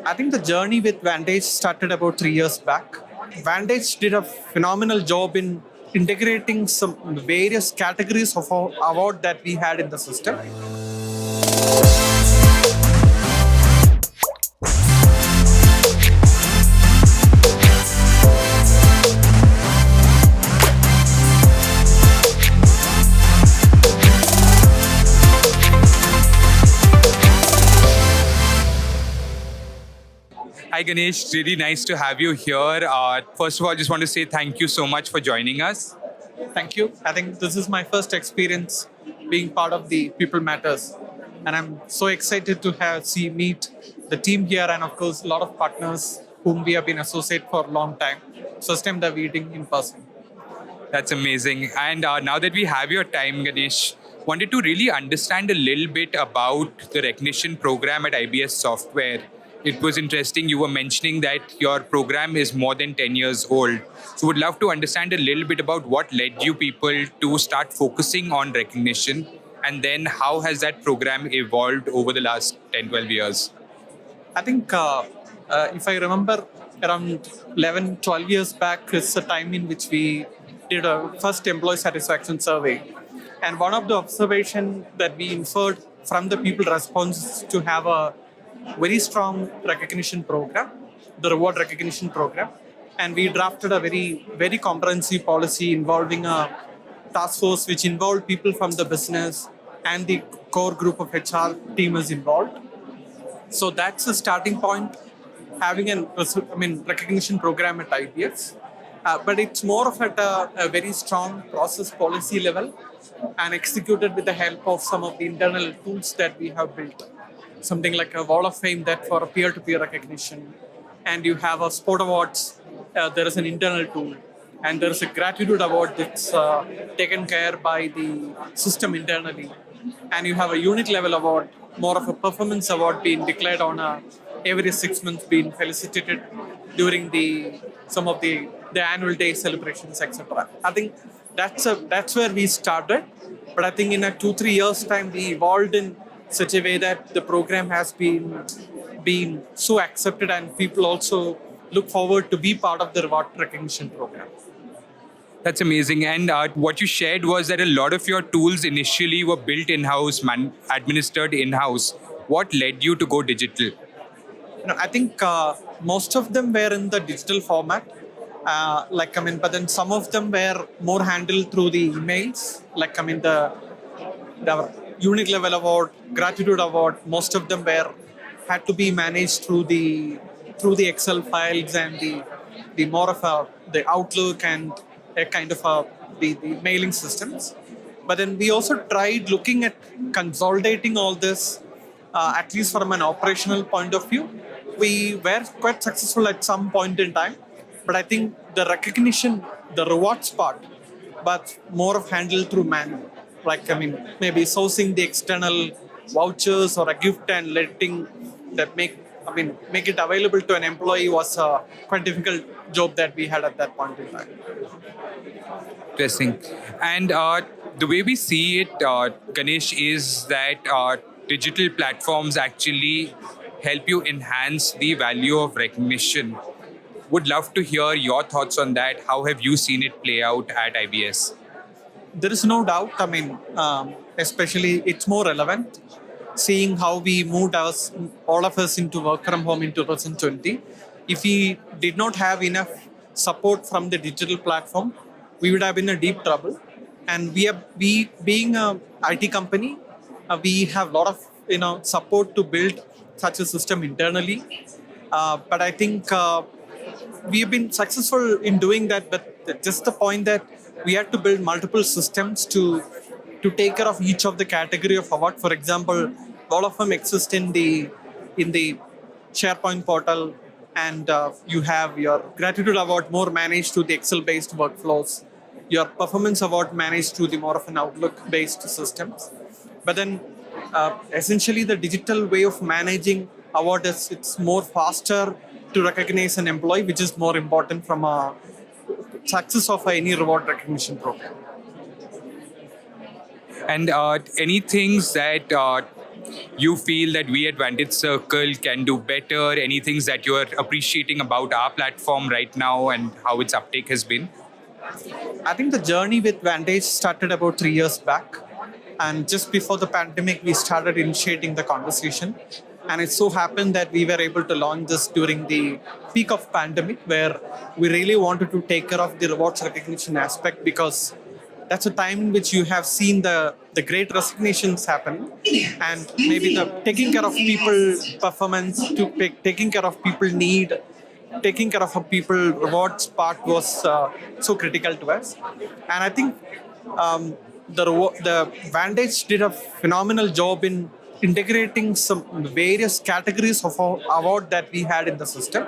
I think the journey with Vantage started about 3 years back. Vantage did a phenomenal job in integrating some various categories of our award that we had in the system. Hi Ganesh, really nice to have you here. First of all, I just want to say thank you so much for joining us. Thank you. I think this is my first experience being part of the People Matters, and I'm so excited to meet the team here, and of course a lot of partners whom we have been associated for a long time. First time that we're meeting in person. That's amazing. And now that we have your time, Ganesh, wanted to really understand a little bit about the recognition program at IBS Software. It was interesting. You were mentioning that your program is more than 10 years old. So would love to understand a little bit about what led you people to start focusing on recognition, and then how has that program evolved over the last 10, 12 years? I think if I remember around 11, 12 years back is the time in which we did a first employee satisfaction survey. And one of the observations that we inferred from the people responses to have a very strong recognition program, the reward recognition program. And we drafted a very, very comprehensive policy involving a task force which involved people from the business and the core group of HR team is involved. So that's the starting point, having recognition program at IBS. But it's more of at a very strong process policy level and executed with the help of some of the internal tools that we have built. Something like a wall of fame that for a peer-to-peer recognition. And you have a sport awards, there is an internal tool. And there is a gratitude award that's taken care by the system internally. And you have a unit level award, more of a performance award being declared on every 6 months, being felicitated during some of the annual day celebrations, etc. I think that's where we started. But I think in a 2-3 years time, we evolved in such a way that the program has been so accepted, and people also look forward to be part of the reward recognition program. That's amazing. And what you shared was that a lot of your tools initially were built in-house, administered in-house. What led you to go digital? I think most of them were in the digital format. But then some of them were more handled through the emails. The unit level award, gratitude award, most of them had to be managed through the Excel files and the more of the Outlook and a kind of the mailing systems. But then we also tried looking at consolidating all this, at least from an operational point of view. We were quite successful at some point in time, but I think the recognition, the rewards part, but more of handled through manual. Maybe sourcing the external vouchers or a gift and letting that make it available to an employee was a quite difficult job that we had at that point in time. Interesting. And the way we see it, Ganesh, is that digital platforms actually help you enhance the value of recognition. Would love to hear your thoughts on that. How have you seen it play out at IBS? There is no doubt. Especially it's more relevant seeing how we moved all of us into work from home in 2020. If we did not have enough support from the digital platform, we would have been in deep trouble. And we being a IT company, we have a lot of support to build such a system internally. But I think we've been successful in doing that. But just the point that we had to build multiple systems to take care of each of the category of award. For example, all of them exist in the SharePoint portal, and you have your gratitude award more managed through the Excel-based workflows. Your performance award managed through the more of an Outlook-based systems. But then, essentially, the digital way of managing award it's more faster to recognize an employee, which is more important from a success of any reward recognition program. And any things that you feel that we at Vantage Circle can do better? Any things that you are appreciating about our platform right now and how its uptake has been? I think the journey with Vantage started about 3 years back. And just before the pandemic, we started initiating the conversation. And it so happened that we were able to launch this during the peak of pandemic, where we really wanted to take care of the rewards recognition aspect, because that's a time in which you have seen the great resignations happening, and maybe the taking care of people performance to taking care of people need, taking care of a people rewards part was so critical to us. And I think the Vantage did a phenomenal job in integrating some various categories of award that we had in the system,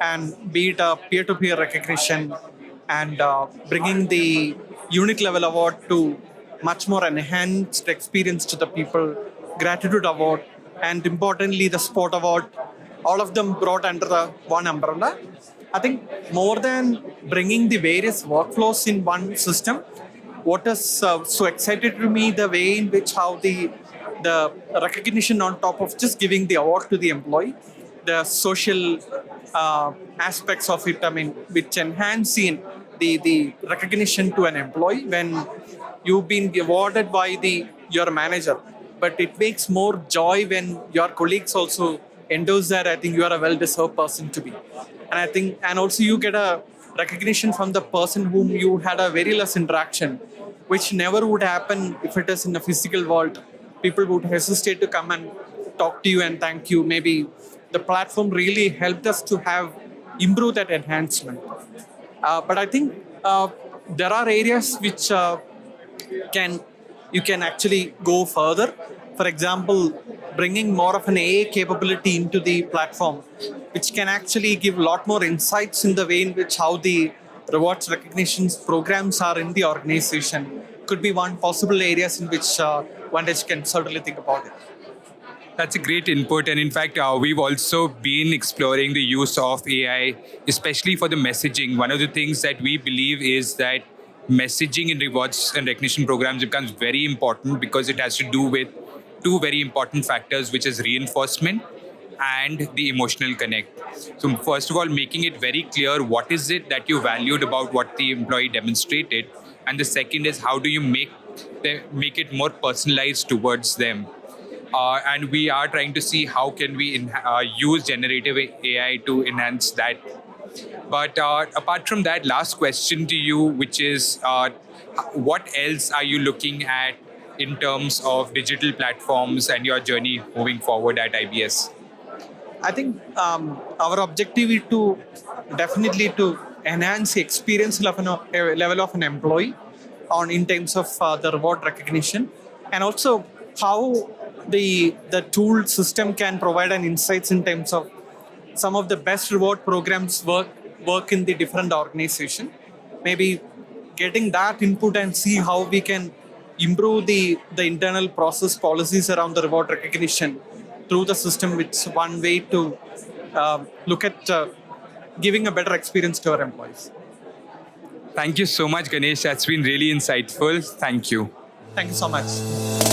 and be it a peer-to-peer recognition, and bringing the unique level award to much more enhanced experience to the people, gratitude award, and importantly the sport award, all of them brought under the one umbrella. I think more than bringing the various workflows in one system, what is so excited to me, the way in which how the recognition on top of just giving the award to the employee, the social aspects of it, I mean, which enhance the recognition to an employee when you've been awarded by your manager. But it makes more joy when your colleagues also endorse that. I think you are a well-deserved person to be. And I think, and also you get a recognition from the person whom you had a very less interaction, which never would happen if it is in a physical world. People would hesitate to come and talk to you and thank you. Maybe the platform really helped us to have improve that enhancement. But I think there are areas which you can actually go further. For example, bringing more of an AI capability into the platform, which can actually give a lot more insights in the way in which how the rewards recognitions programs are in the organization, could be one possible areas in which Vantage can certainly think about it. That's a great input. And in fact, we've also been exploring the use of AI, especially for the messaging. One of the things that we believe is that messaging in rewards and recognition programs becomes very important because it has to do with two very important factors, which is reinforcement and the emotional connect. So first of all, making it very clear what is it that you valued about what the employee demonstrated. And the second is how do you make it more personalized towards them. And we are trying to see how can we use generative AI to enhance that. But apart from that, last question to you, which is what else are you looking at in terms of digital platforms and your journey moving forward at IBS? I think our objective is to definitely to enhance the experience level of an employee in terms of the reward recognition, and also how the tool system can provide an insights in terms of some of the best reward programs work in the different organization. Maybe getting that input and see how we can improve the internal process policies around the reward recognition through the system, which is one way to look at giving a better experience to our employees. Thank you so much, Ganesh. That's been really insightful. Thank you. Thank you so much.